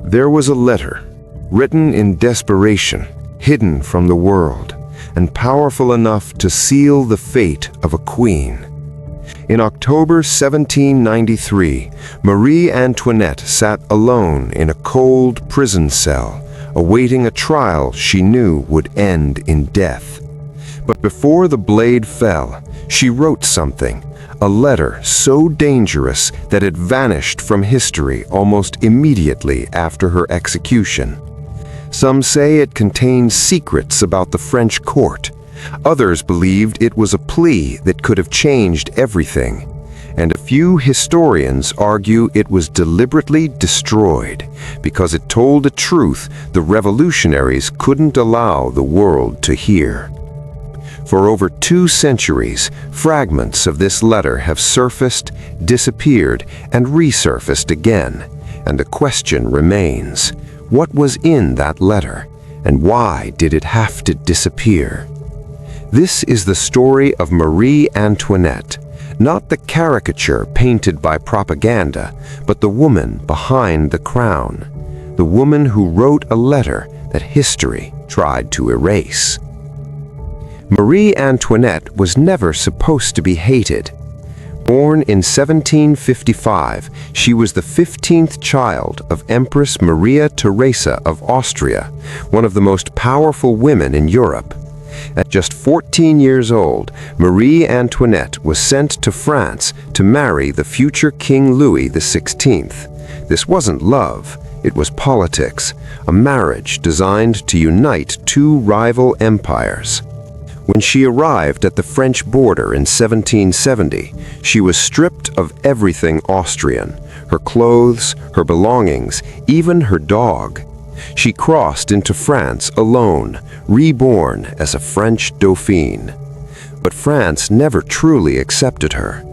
There was a letter, written in desperation, hidden from the world, and powerful enough to seal the fate of a queen. In October 1793, Marie Antoinette sat alone in a cold prison cell, awaiting a trial she knew would end in death. But before the blade fell, she wrote something, a letter so dangerous that it vanished from history almost immediately after her execution. Some say it contained secrets about the French court. Others believed it was a plea that could have changed everything. And a few historians argue it was deliberately destroyed because it told a truth the revolutionaries couldn't allow the world to hear. For over 2 centuries, fragments of this letter have surfaced, disappeared, and resurfaced again, and the question remains: what was in that letter, and why did it have to disappear? This is the story of Marie Antoinette, not the caricature painted by propaganda, but the woman behind the crown, the woman who wrote a letter that history tried to erase. Marie Antoinette was never supposed to be hated. Born in 1755, she was the 15th child of Empress Maria Theresa of Austria, one of the most powerful women in Europe. At just 14 years old, Marie Antoinette was sent to France to marry the future King Louis XVI. This wasn't love, it was politics, a marriage designed to unite 2 rival empires. When she arrived at the French border in 1770, she was stripped of everything Austrian, her clothes, her belongings, even her dog. She crossed into France alone, reborn as a French dauphine. But France never truly accepted her.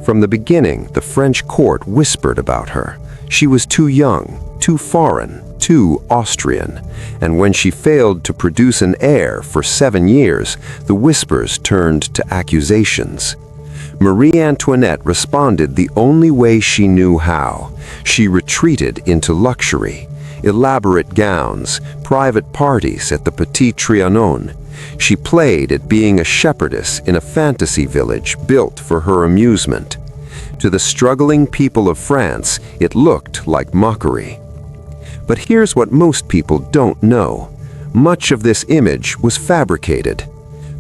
From the beginning, the French court whispered about her. She was too young, too foreign, too Austrian, and when she failed to produce an heir for 7 years, the whispers turned to accusations. Marie Antoinette responded the only way she knew how. She retreated into luxury. Elaborate gowns, private parties at the Petit Trianon. She played at being a shepherdess in a fantasy village built for her amusement. To the struggling people of France, it looked like mockery. But here's what most people don't know. Much of this image was fabricated.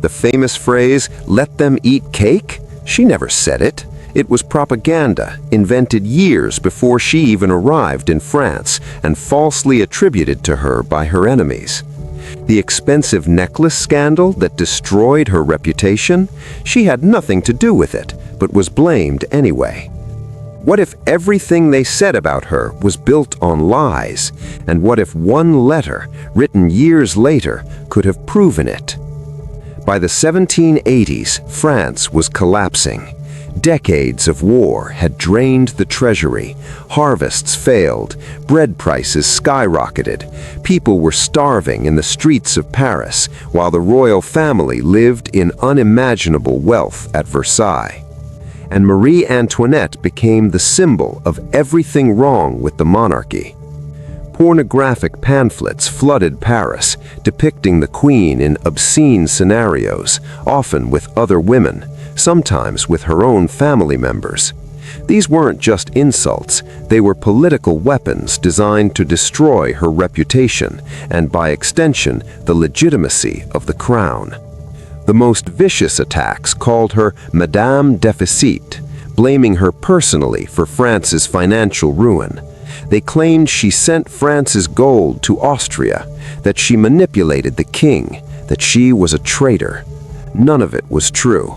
The famous phrase, "let them eat cake," she never said it. It was propaganda, invented years before she even arrived in France and falsely attributed to her by her enemies. The expensive necklace scandal that destroyed her reputation, she had nothing to do with it, but was blamed anyway. What if everything they said about her was built on lies? And what if one letter, written years later, could have proven it? By the 1780s, France was collapsing. Decades of war had drained the treasury, harvests failed, bread prices skyrocketed, people were starving in the streets of Paris, while the royal family lived in unimaginable wealth at Versailles. And Marie Antoinette became the symbol of everything wrong with the monarchy. Pornographic pamphlets flooded Paris, depicting the queen in obscene scenarios, often with other women, sometimes with her own family members. These weren't just insults, they were political weapons designed to destroy her reputation and, by extension, the legitimacy of the crown. The most vicious attacks called her Madame Deficit, blaming her personally for France's financial ruin. They claimed she sent France's gold to Austria, that she manipulated the king, that she was a traitor. None of it was true.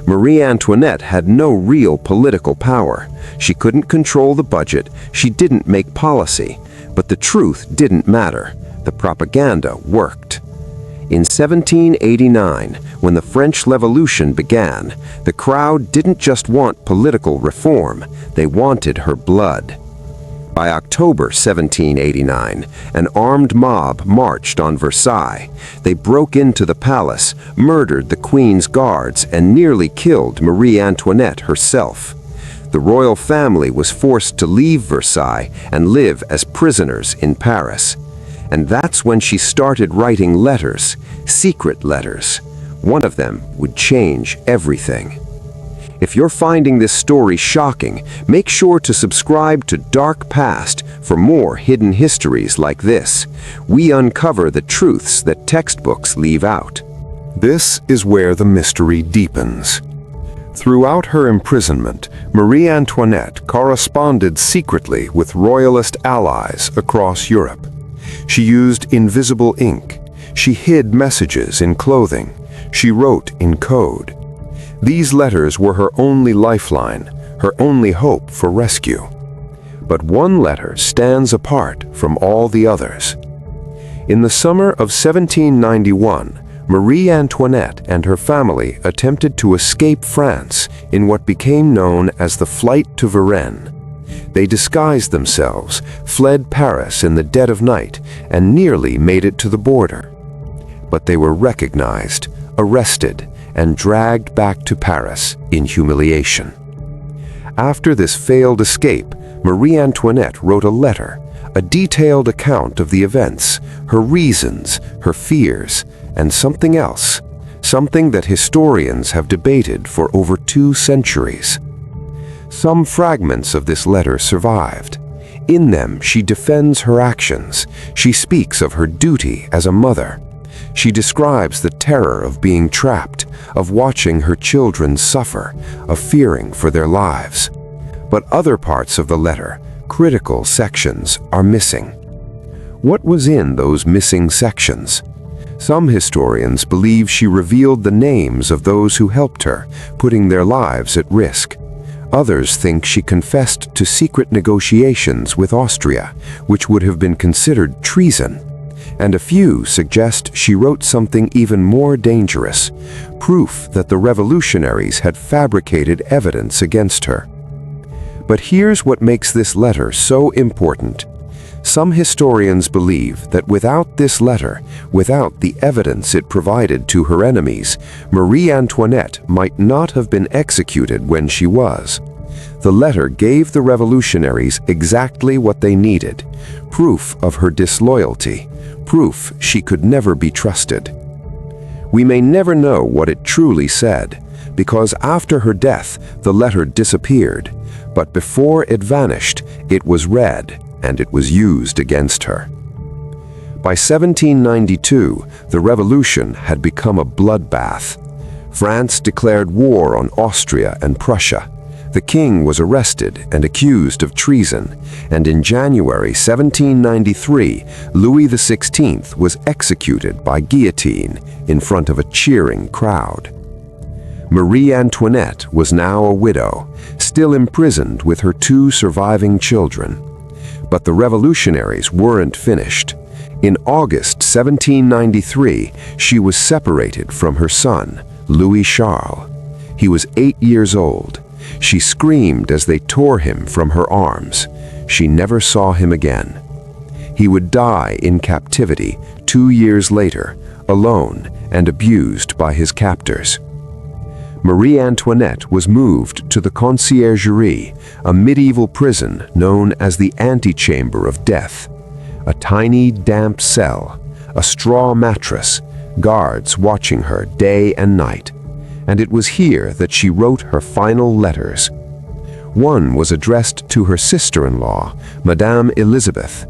Marie Antoinette had no real political power. She couldn't control the budget, she didn't make policy. But the truth didn't matter. The propaganda worked. In 1789, when the French Revolution began, the crowd didn't just want political reform, they wanted her blood. By October 1789, an armed mob marched on Versailles. They broke into the palace, murdered the Queen's guards, and nearly killed Marie Antoinette herself. The royal family was forced to leave Versailles and live as prisoners in Paris. And that's when she started writing letters, secret letters. One of them would change everything. If you're finding this story shocking, make sure to subscribe to DarkPast for more hidden histories like this. We uncover the truths that textbooks leave out. This is where the mystery deepens. Throughout her imprisonment, Marie Antoinette corresponded secretly with royalist allies across Europe. She used invisible ink. She hid messages in clothing. She wrote in code. These letters were her only lifeline, her only hope for rescue. But one letter stands apart from all the others. In the summer of 1791, Marie Antoinette and her family attempted to escape France in what became known as the Flight to Versailles. They disguised themselves, fled Paris in the dead of night, and nearly made it to the border. But they were recognized, arrested, and dragged back to Paris in humiliation. After this failed escape, Marie Antoinette wrote a letter, a detailed account of the events, her reasons, her fears, and something else, something that historians have debated for over 2 centuries. Some fragments of this letter survived. In them, she defends her actions. She speaks of her duty as a mother. She describes the terror of being trapped, of watching her children suffer, of fearing for their lives. But other parts of the letter, critical sections, are missing. What was in those missing sections? Some historians believe she revealed the names of those who helped her, putting their lives at risk. Others think she confessed to secret negotiations with Austria, which would have been considered treason. And a few suggest she wrote something even more dangerous, proof that the revolutionaries had fabricated evidence against her. But here's what makes this letter so important. Some historians believe that without this letter, without the evidence it provided to her enemies, Marie Antoinette might not have been executed when she was. The letter gave the revolutionaries exactly what they needed, proof of her disloyalty, proof she could never be trusted. We may never know what it truly said, because after her death, the letter disappeared, but before it vanished, it was read, and it was used against her. By 1792, the revolution had become a bloodbath. France declared war on Austria and Prussia. The king was arrested and accused of treason, and in January 1793, Louis XVI was executed by guillotine in front of a cheering crowd. Marie Antoinette was now a widow, still imprisoned with her 2 surviving children. But the revolutionaries weren't finished. In August 1793, she was separated from her son, Louis Charles. He was 8 years old. She screamed as they tore him from her arms. She never saw him again. He would die in captivity 2 years later, alone and abused by his captors. Marie Antoinette was moved to the Conciergerie, a medieval prison known as the antechamber of death. A tiny, damp cell, a straw mattress, guards watching her day and night. And it was here that she wrote her final letters. One was addressed to her sister-in-law, Madame Elizabeth.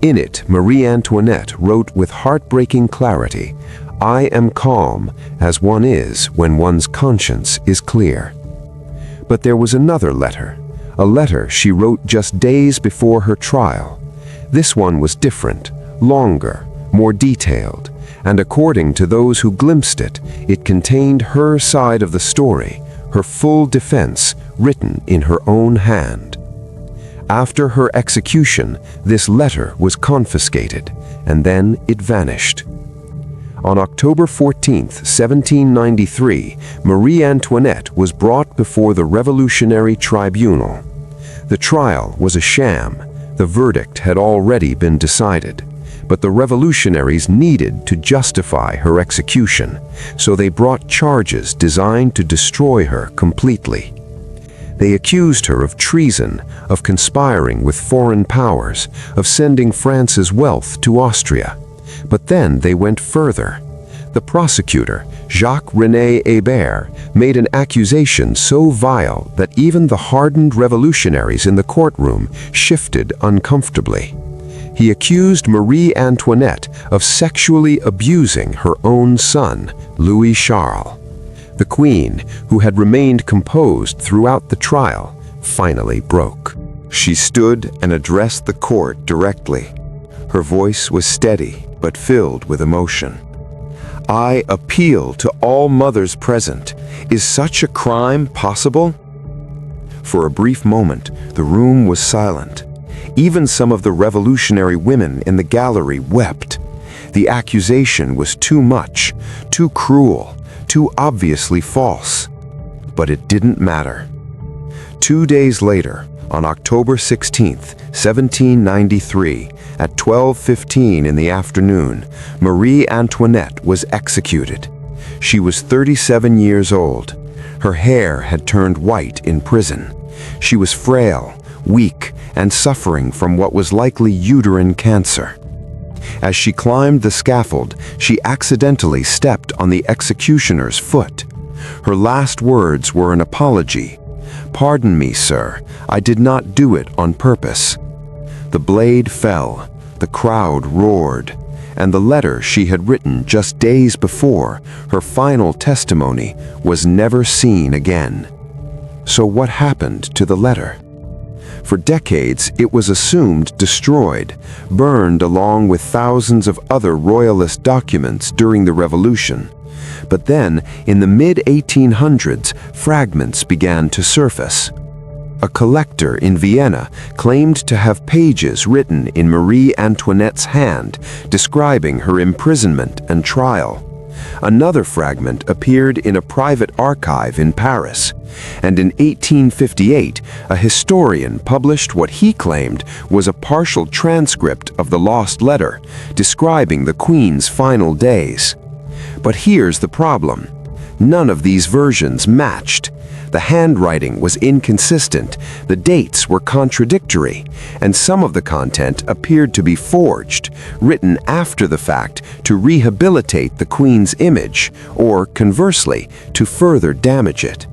In it, Marie Antoinette wrote with heartbreaking clarity, "I am calm as one is when one's conscience is clear." But there was another letter, a letter she wrote just days before her trial. This one was different, longer, more detailed, and according to those who glimpsed it, it contained her side of the story, her full defense written in her own hand. After her execution, this letter was confiscated, and then it vanished. On October 14, 1793, Marie Antoinette was brought before the Revolutionary Tribunal. The trial was a sham. The verdict had already been decided. But the revolutionaries needed to justify her execution, so they brought charges designed to destroy her completely. They accused her of treason, of conspiring with foreign powers, of sending France's wealth to Austria. But then they went further. The prosecutor, Jacques-René Hébert, made an accusation so vile that even the hardened revolutionaries in the courtroom shifted uncomfortably. He accused Marie Antoinette of sexually abusing her own son, Louis Charles. The queen, who had remained composed throughout the trial, finally broke. She stood and addressed the court directly. Her voice was steady but filled with emotion. "I appeal to all mothers present. Is such a crime possible?" For a brief moment, the room was silent. Even some of the revolutionary women in the gallery wept. The accusation was too much, too cruel, too obviously false. But it didn't matter. 2 days later, on October 16, 1793, at 12:15 in the afternoon, Marie Antoinette was executed. She was 37 years old. Her hair had turned white in prison. She was frail, weak, and suffering from what was likely uterine cancer. As she climbed the scaffold, she accidentally stepped on the executioner's foot. Her last words were an apology. "Pardon me, sir, I did not do it on purpose." The blade fell, the crowd roared, and the letter she had written just days before, her final testimony, was never seen again. So what happened to the letter? For decades, it was assumed destroyed, burned along with thousands of other royalist documents during the Revolution. But then, in the mid-1800s, fragments began to surface. A collector in Vienna claimed to have pages written in Marie Antoinette's hand describing her imprisonment and trial. Another fragment appeared in a private archive in Paris, and in 1858, a historian published what he claimed was a partial transcript of the lost letter, describing the Queen's final days. But here's the problem. None of these versions matched. The handwriting was inconsistent, the dates were contradictory, and some of the content appeared to be forged, written after the fact to rehabilitate the Queen's image, or conversely, to further damage it.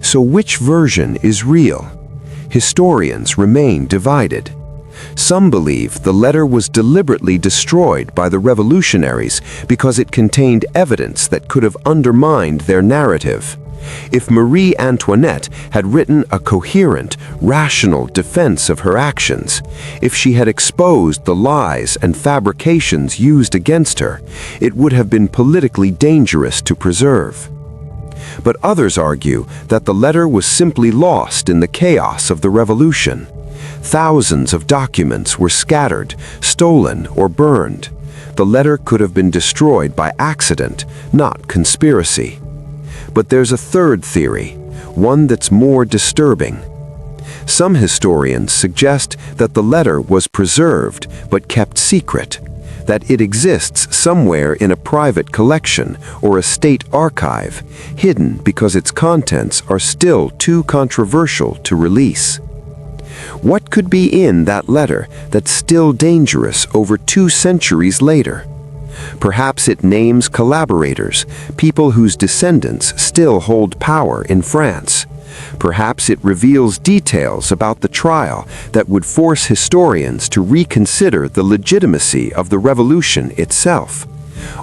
So which version is real? Historians remain divided. Some believe the letter was deliberately destroyed by the revolutionaries because it contained evidence that could have undermined their narrative. If Marie Antoinette had written a coherent, rational defense of her actions, if she had exposed the lies and fabrications used against her, it would have been politically dangerous to preserve. But others argue that the letter was simply lost in the chaos of the revolution. Thousands of documents were scattered, stolen, or burned. The letter could have been destroyed by accident, not conspiracy. But there's a third theory, one that's more disturbing. Some historians suggest that the letter was preserved but kept secret, that it exists somewhere in a private collection or a state archive, hidden because its contents are still too controversial to release. What could be in that letter that's still dangerous over 2 centuries later? Perhaps it names collaborators, people whose descendants still hold power in France. Perhaps it reveals details about the trial that would force historians to reconsider the legitimacy of the revolution itself.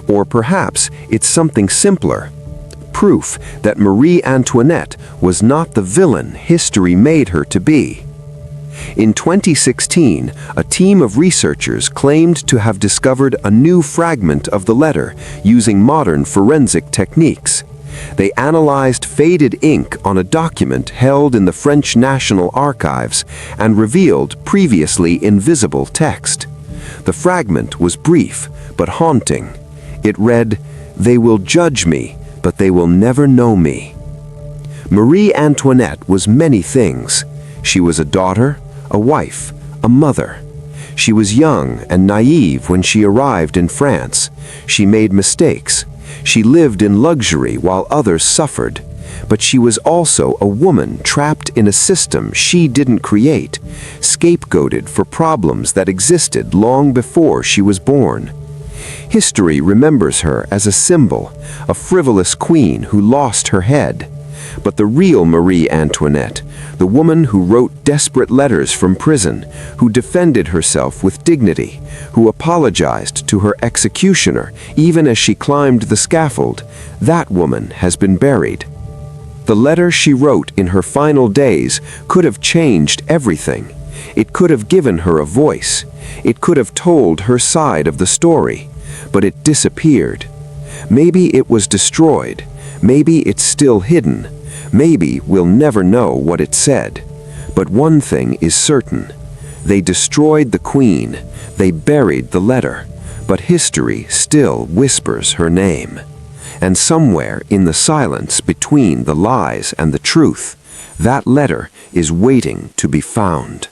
Or perhaps it's something simpler. Proof that Marie Antoinette was not the villain history made her to be. In 2016, a team of researchers claimed to have discovered a new fragment of the letter using modern forensic techniques. They analyzed faded ink on a document held in the French National Archives and revealed previously invisible text. The fragment was brief but haunting. It read, "They will judge me, but they will never know me." Marie Antoinette was many things. She was a daughter, a wife, a mother. She was young and naive when she arrived in France. She made mistakes. She lived in luxury while others suffered. But she was also a woman trapped in a system she didn't create, scapegoated for problems that existed long before she was born. History remembers her as a symbol, a frivolous queen who lost her head. But the real Marie Antoinette, the woman who wrote desperate letters from prison, who defended herself with dignity, who apologized to her executioner even as she climbed the scaffold, that woman has been buried. The letter she wrote in her final days could have changed everything. It could have given her a voice. It could have told her side of the story. But it disappeared. Maybe it was destroyed. Maybe it's still hidden. Maybe we'll never know what it said. But one thing is certain. They destroyed the queen. They buried the letter. But history still whispers her name. And somewhere in the silence between the lies and the truth, that letter is waiting to be found.